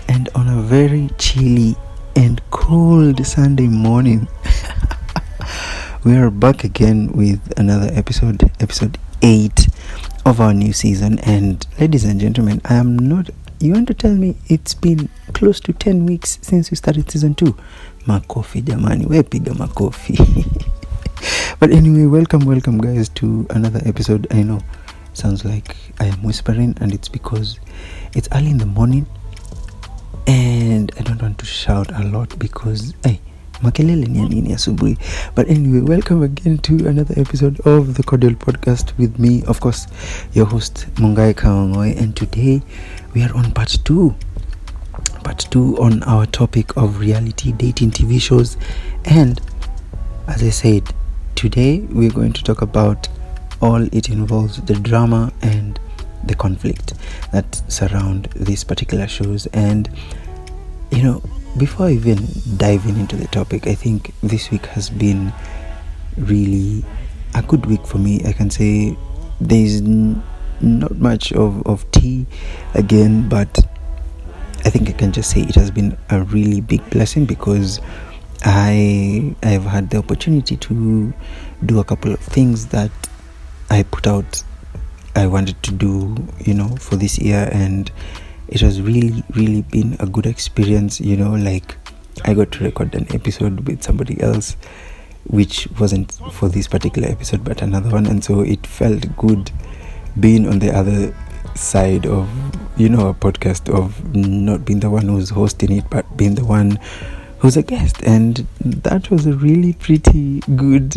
And on a very chilly and cold Sunday morning, we are back again with another episode 8 of our new season. And ladies and gentlemen, you want to tell me it's been close to 10 weeks since we started season 2? Makofi jamani, we piga makofi. But anyway, welcome guys to another episode. I know sounds like I am whispering, and it's because it's early in the morning and I don't want to shout a lot because makelele ni nini asubuhi. But anyway, welcome again to another episode of the Cordial Podcast with me, of course, your host Kang'ong'oi, and today we are on part 2 on our topic of reality dating TV shows. And as I said, today we're going to talk about all it involves, the drama and the conflict that surround these particular shows. And before I even diving into the topic, I think this week has been really a good week for me. I can say there's not much of tea again, but I think I can just say it has been a really big blessing because I've had the opportunity to do a couple of things that I put out I wanted to do, for this year, and it has really been a good experience. Like I got to record an episode with somebody else, which wasn't for this particular episode but another one, and so it felt good being on the other side of a podcast, of not being the one who's hosting it but being the one who's a guest. And that was a really pretty good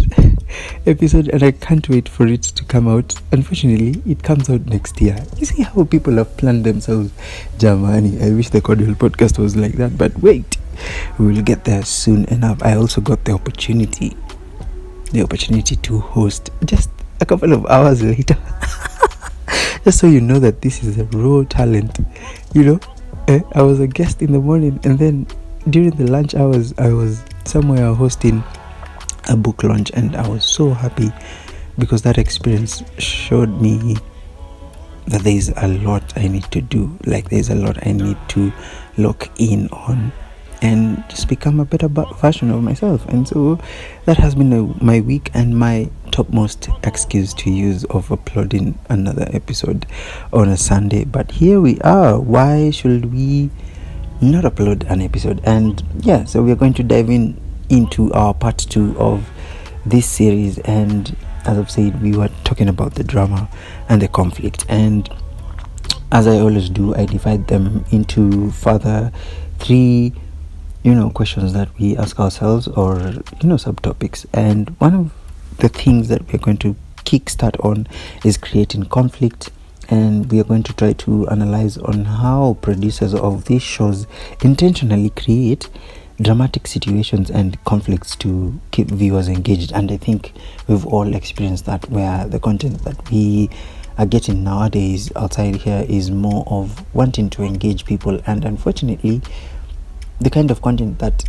episode, and I can't wait for it to come out. Unfortunately, it comes out next year. You see how people have planned themselves. Jamani, I wish the Cordial Podcast was like that, but wait, we will get there soon enough. I also got the opportunity to host just a couple of hours later. Just so you know that this is a raw talent. I was a guest in the morning, and then during the lunch hours I was somewhere hosting a book launch, and I was so happy because that experience showed me that there's a lot I need to do. Like there's a lot I need to lock in on and just become a better version of myself. And so that has been my week and my topmost excuse to use of uploading another episode on a Sunday. But here we are. Why should we not upload an episode? And so we're going to dive into our part 2 of this series. And as I've said, we were talking about the drama and the conflict, and as I always do, I divide them into further 3 questions that we ask ourselves, or subtopics. And one of the things that we're going to kickstart on is creating conflict. And we are going to try to analyze on how producers of these shows intentionally create dramatic situations and conflicts to keep viewers engaged. And I think we've all experienced that, where the content that we are getting nowadays outside here is more of wanting to engage people, and unfortunately the kind of content that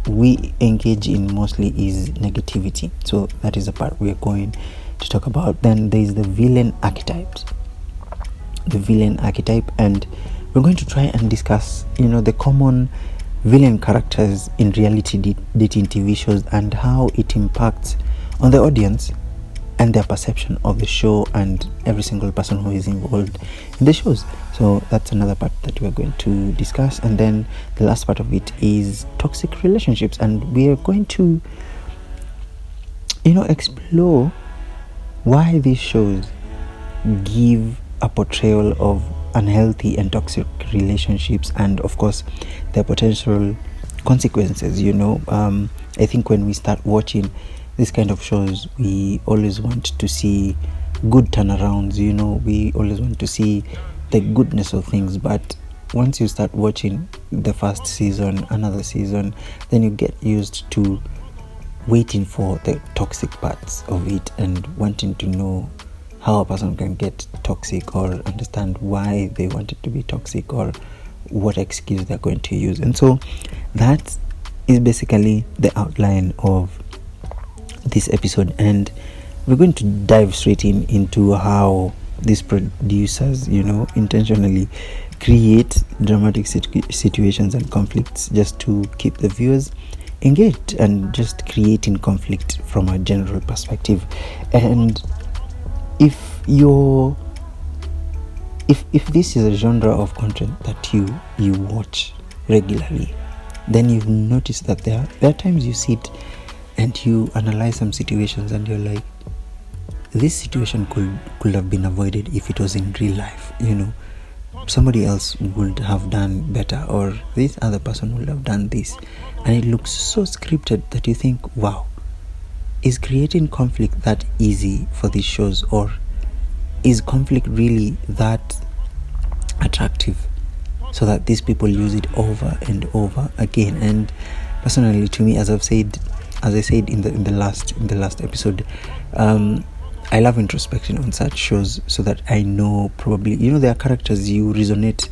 we engage in mostly is negativity. So that is the part we are going to talk about. Then there is the villain archetype, and we're going to try and discuss the common villain characters in reality dating TV shows and how it impacts on the audience and their perception of the show and every single person who is involved in the shows. So that's another part that we're going to discuss. And then the last part of it is toxic relationships, and we are going to explore why these shows give a portrayal of unhealthy and toxic relationships, and of course their potential consequences. I think when we start watching this kind of shows, we always want to see good turnarounds. We always want to see the goodness of things, but once you start watching the first season, another season, then you get used to waiting for the toxic parts of it and wanting to know how a person can get toxic, or understand why they want it to be toxic, or what excuse they're going to use. And so that is basically the outline of this episode, and we're going to dive straight into how these producers, intentionally create dramatic situations and conflicts just to keep the viewers engaged and just creating conflict from a general perspective. And if this is a genre of content that you watch regularly, then you've noticed that there are times you sit and you analyze some situations and you're like, this situation could have been avoided if it was in real life. Somebody else would have done better, or this other person would have done this, and it looks so scripted that you think, wow, is creating conflict that easy for these shows, or is conflict really that attractive so that these people use it over and over again? And personally, to me, as I said in the last episode, I love introspection on such shows, so that I know probably, there are characters you resonate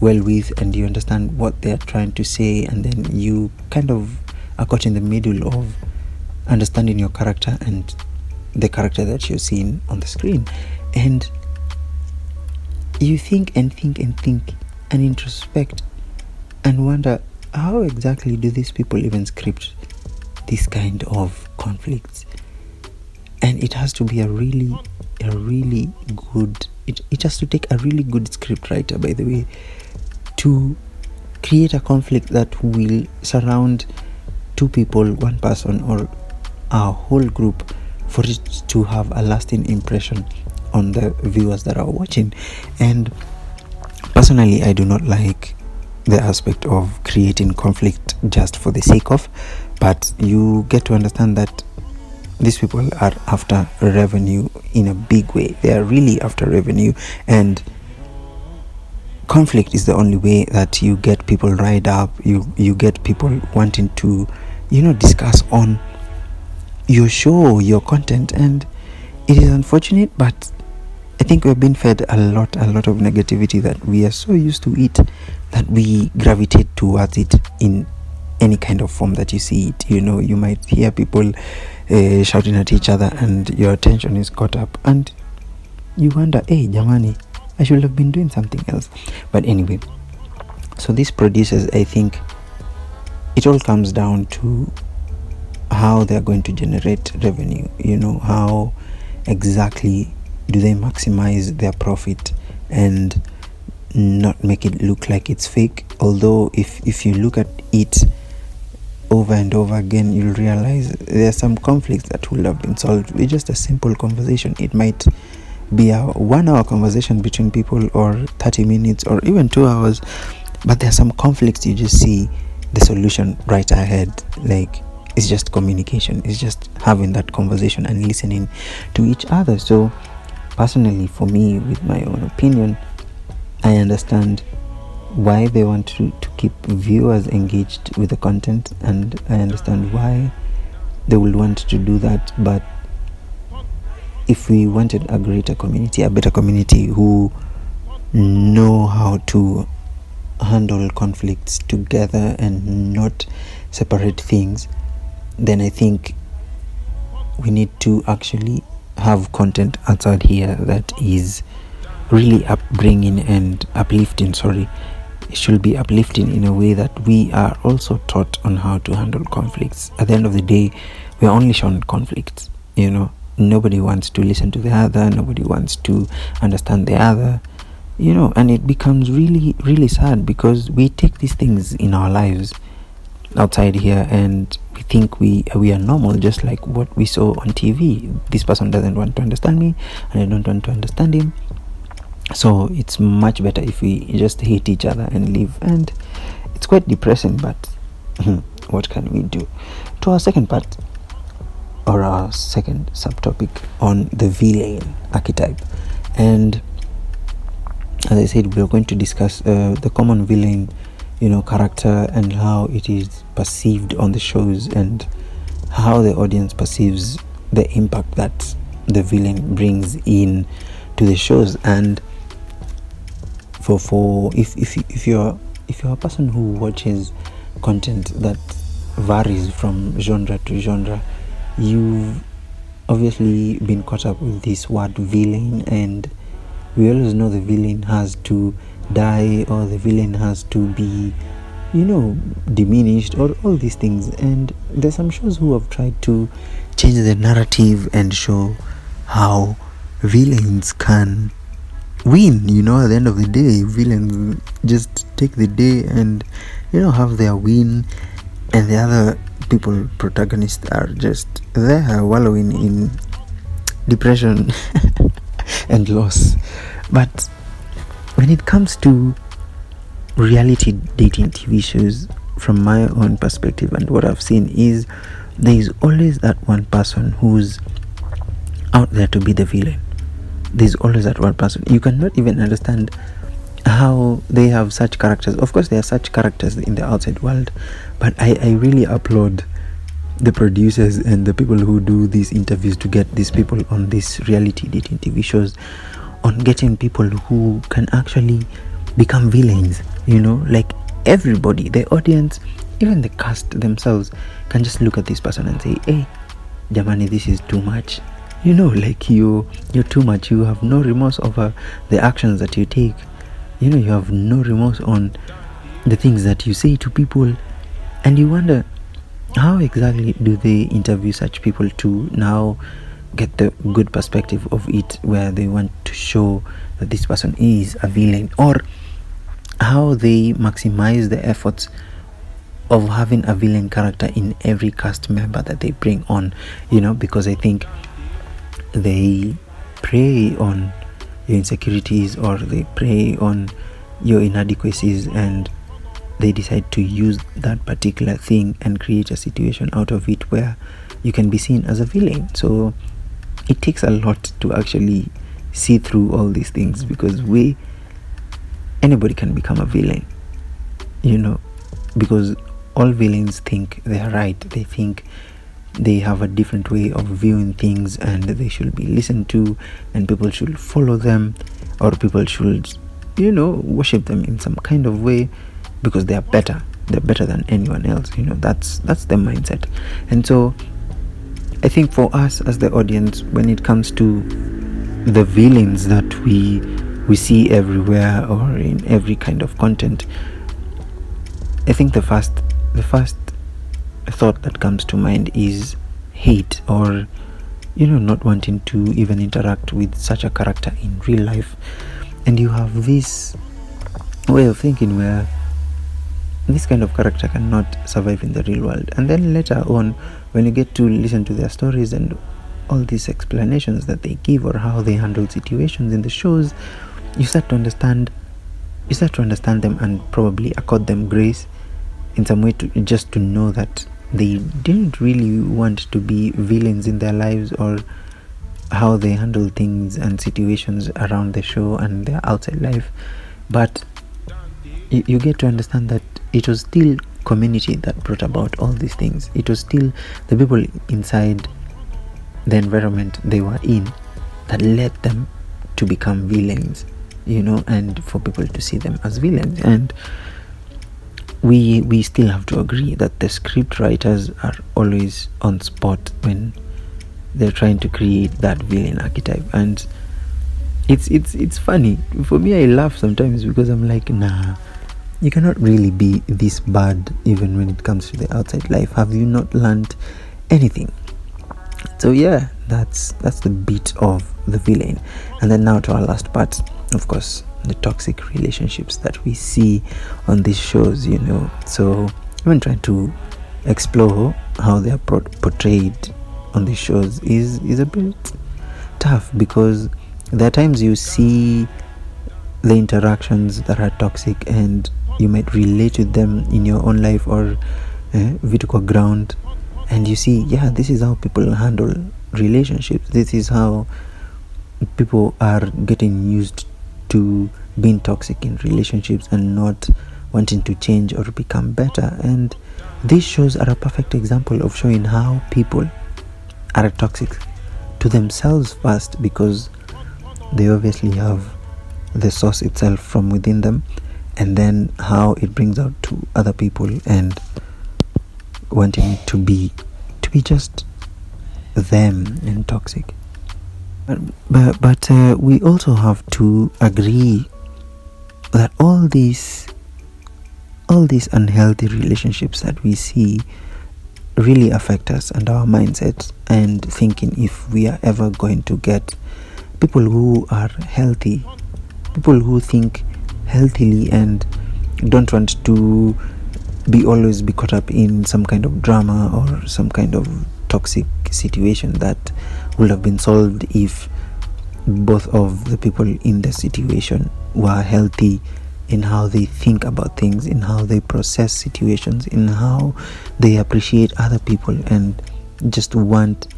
well with and you understand what they're trying to say, and then you kind of are caught in the middle of understanding your character and the character that you're seeing on the screen. And you think and introspect and wonder, how exactly do these people even script this kind of conflicts? And it has to be a really good, it has to take a really good script writer, by the way, to create a conflict that will surround two people, one person, or a whole group, for it to have a lasting impression on the viewers that are watching. And personally, I do not like the aspect of creating conflict just for the sake of, but you get to understand that these people are after revenue in a big way. They are really after revenue, and conflict is the only way that you get people riled up. You get people wanting to, discuss on your show, your content. And it is unfortunate, but I think we've been fed a lot of negativity that we are so used to it that we gravitate towards it in any kind of form that you see it. You might hear people shouting at each other, and your attention is caught up, and you wonder, hey jamani, I should have been doing something else. But anyway, so these producers, I think it all comes down to how they're going to generate revenue. How exactly do they maximize their profit and not make it look like it's fake? Although if you look at it over and over again, you'll realize there are some conflicts that will have been solved with just a simple conversation. It might be a 1 hour conversation between people, or 30 minutes, or even 2 hours, but there are some conflicts you just see the solution right ahead. Like, it's just communication, it's just having that conversation and listening to each other. So personally, for me, with my own opinion, I understand why they want to keep viewers engaged with the content, and I understand why they will want to do that. But if we wanted a greater community, a better community who know how to handle conflicts together and not separate things, then I think we need to actually have content outside here that is really upbringing and uplifting. It should be uplifting in a way that we are also taught on how to handle conflicts. At the end of the day, we are only shown conflicts. Nobody wants to listen to the other, nobody wants to understand the other, and it becomes really, really sad, because we take these things in our lives outside here and we think we are normal, just like what we saw on TV. This person doesn't want to understand me, and I don't want to understand him. So it's much better if we just hate each other and live. And it's quite depressing, but what can we do? To our second part, or our second subtopic, on the villain archetype. And as I said, we are going to discuss the common villain, character, and how it is perceived on the shows, and how the audience perceives the impact that the villain brings in to the shows. And if you're a person who watches content that varies from genre to genre. You've obviously been caught up with this word villain, and we always know the villain has to die or the villain has to be, diminished or all these things. And there's some shows who have tried to change the narrative and show how villains can win. At the end of the day, villains just take the day and have their win, and the other people, protagonists, are just there wallowing in depression and loss. But when it comes to reality dating TV shows, from my own perspective and what I've seen, is there is always that one person who's out there to be the villain. There's always that one person. You cannot even understand how they have such characters. Of course, there are such characters in the outside world, but I really applaud the producers and the people who do these interviews to get these people on these reality dating TV shows, on getting people who can actually become villains. Like everybody, the audience, even the cast themselves can just look at this person and say, hey, Jamani, this is too much. Like you're too much. You have no remorse over the actions that you take. You have no remorse on the things that you say to people. And you wonder, how exactly do they interview such people to now get the good perspective of it, where they want to show that this person is a villain, or how they maximize the efforts of having a villain character in every cast member that they bring on, because I think they prey on your insecurities, or they prey on your inadequacies, and they decide to use that particular thing and create a situation out of it where you can be seen as a villain. So it takes a lot to actually see through all these things, because anybody can become a villain, because all villains think they are right. They think they have a different way of viewing things, and they should be listened to, and people should follow them, or people should worship them in some kind of way, because they are better than anyone else. That's the mindset. And so I think for us as the audience, when it comes to the villains that we see everywhere or in every kind of content, I think the first thought that comes to mind is hate, or not wanting to even interact with such a character in real life. And you have this way of thinking where this kind of character cannot survive in the real world. And then later on, when you get to listen to their stories and all these explanations that they give, or how they handle situations in the shows, you start to understand them, and probably accord them grace in some way, to just to know that they didn't really want to be villains in their lives, or how they handle things and situations around the show and their outside life. But you get to understand that it was still community that brought about all these things. It was still the people inside the environment they were in that led them to become villains, and for people to see them as villains. And we still have to agree that the script writers are always on spot when they're trying to create that villain archetype. And it's funny for me. I laugh sometimes, because I'm like, nah, you cannot really be this bad even when it comes to the outside life. Have you not learned anything? So yeah, that's the bit of the villain. And then now to our last part, of course, the toxic relationships that we see on these shows. So even trying to explore how they are portrayed on these shows is a bit tough, because there are times you see the interactions that are toxic, and you might relate to them in your own life, or vertical ground, and you see, this is how people handle relationships. This is how people are getting used to being toxic in relationships and not wanting to change or become better. And these shows are a perfect example of showing how people are toxic to themselves first, because they obviously have the source itself from within them, and then how it brings out to other people. And wanting to be just them and toxic. But we also have to agree that all these unhealthy relationships that we see really affect us and our mindsets and thinking if we are ever going to get people who are healthy, people who think healthily and don't want to always be caught up in some kind of drama or some kind of toxic situation that would have been solved if both of the people in the situation were healthy in how they think about things, in how they process situations, in how they appreciate other people and just want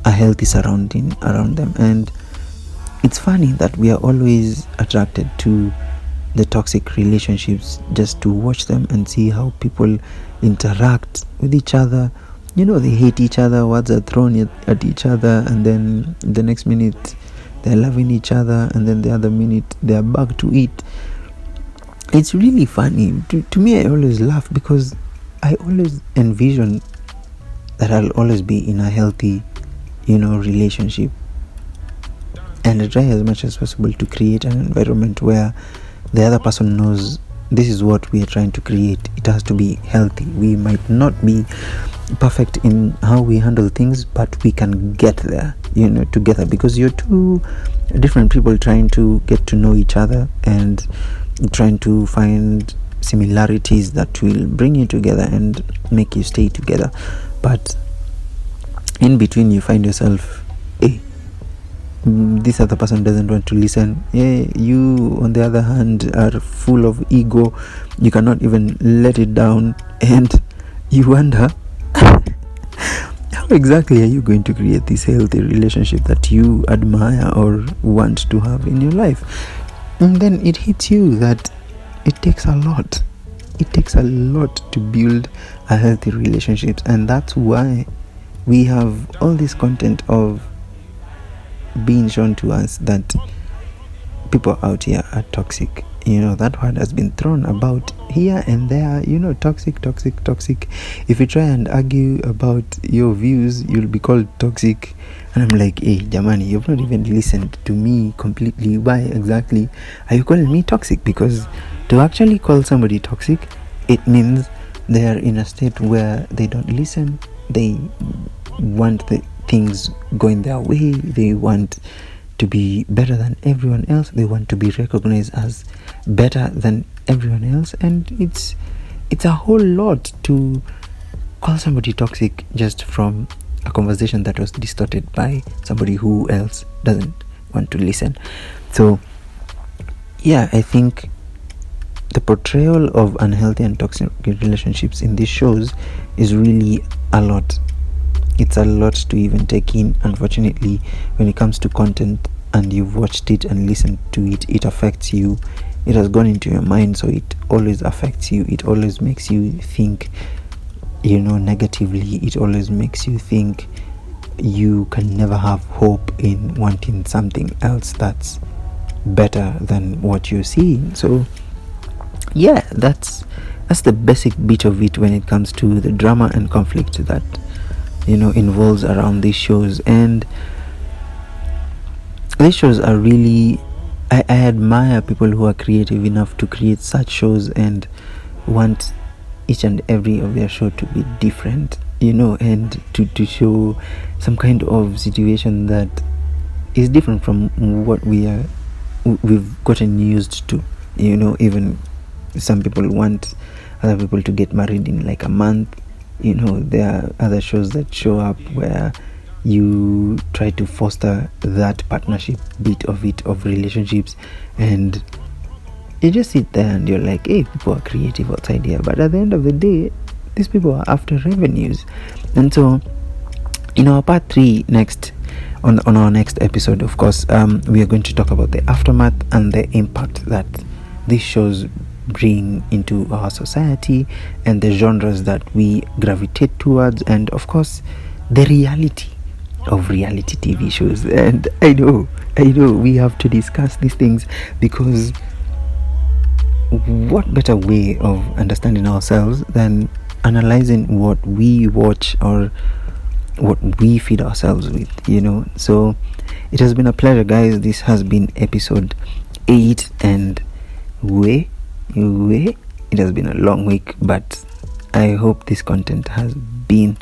a healthy surrounding around them. And it's funny that we are always attracted to the toxic relationships just to watch them and see how people interact with each other. They hate each other, words are thrown at each other, and then the next minute they're loving each other, and then the other minute they're back to it. It's really funny. To me, I always laugh because I always envision that I'll always be in a healthy, relationship. And I try as much as possible to create an environment where the other person knows this is what we are trying to create. It has to be healthy. We might not be perfect in how we handle things, but we can get there, together, because you're two different people trying to get to know each other and trying to find similarities that will bring you together and make you stay together. But in between you find yourself, this other person doesn't want to listen. You on the other hand are full of ego. You cannot even let it down, and you wonder how exactly are you going to create this healthy relationship that you admire or want to have in your life. And then it hits you that it takes a lot. It takes a lot to build a healthy relationship, and that's why we have all this content of being shown to us that people out here are toxic. That word has been thrown about here and there, toxic. If you try and argue about your views, you'll be called toxic. And I'm like, hey, Jamani, you've not even listened to me completely. Why exactly are you calling me toxic? Because to actually call somebody toxic, it means they are in a state where they don't listen. They want the things going their way. They want to be better than everyone else. They want to be recognized as better than everyone else. And it's a whole lot to call somebody toxic just from a conversation that was distorted by somebody who else doesn't want to listen. So I think the portrayal of unhealthy and toxic relationships in these shows is really a lot. It's a lot to even take in. Unfortunately, when it comes to content and you've watched it and listened to it, it affects you. It has gone into your mind, so it always affects you. It always makes you think, negatively. It always makes you think you can never have hope in wanting something else that's better than what you're seeing. So that's the basic bit of it when it comes to the drama and conflict that involves around these shows. And these shows are really, I admire people who are creative enough to create such shows and want each and every of their show to be different, and to show some kind of situation that is different from what we've gotten used to. Even some people want other people to get married in like a month. There are other shows that show up where you try to foster that partnership bit of it, of relationships, and you just sit there and you're like, hey, people are creative outside here, but at the end of the day, these people are after revenues. And so in our part 3 next, on our next episode, of course, we are going to talk about the aftermath and the impact that these shows bring into our society and the genres that we gravitate towards, and of course the reality of reality TV shows. And I know we have to discuss these things, because what better way of understanding ourselves than analyzing what we watch or what we feed ourselves with, So it has been a pleasure, guys. This has been episode 8, and it has been a long week, but I hope this content has been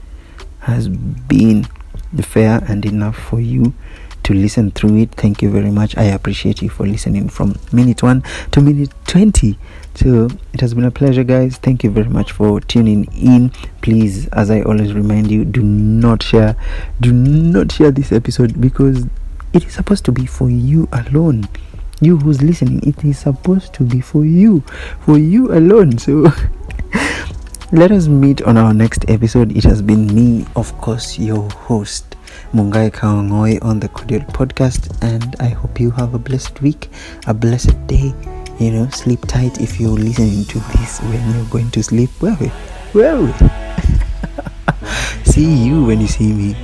fair and enough for you to listen through it. Thank you very much. I appreciate you for listening from minute 1 to minute 20. So it has been a pleasure, guys. Thank you very much for tuning in. Please, as I always remind you, do not share this episode, because it is supposed to be for you alone. You who's listening, it is supposed to be for you alone. So let us meet on our next episode. It has been me, of course, your host, Mungai Kang'ong'oi, on the Cordial Podcast, and I hope you have a blessed week, a blessed day. Sleep tight if you're listening to this when you're going to sleep. Well, see you when you see me.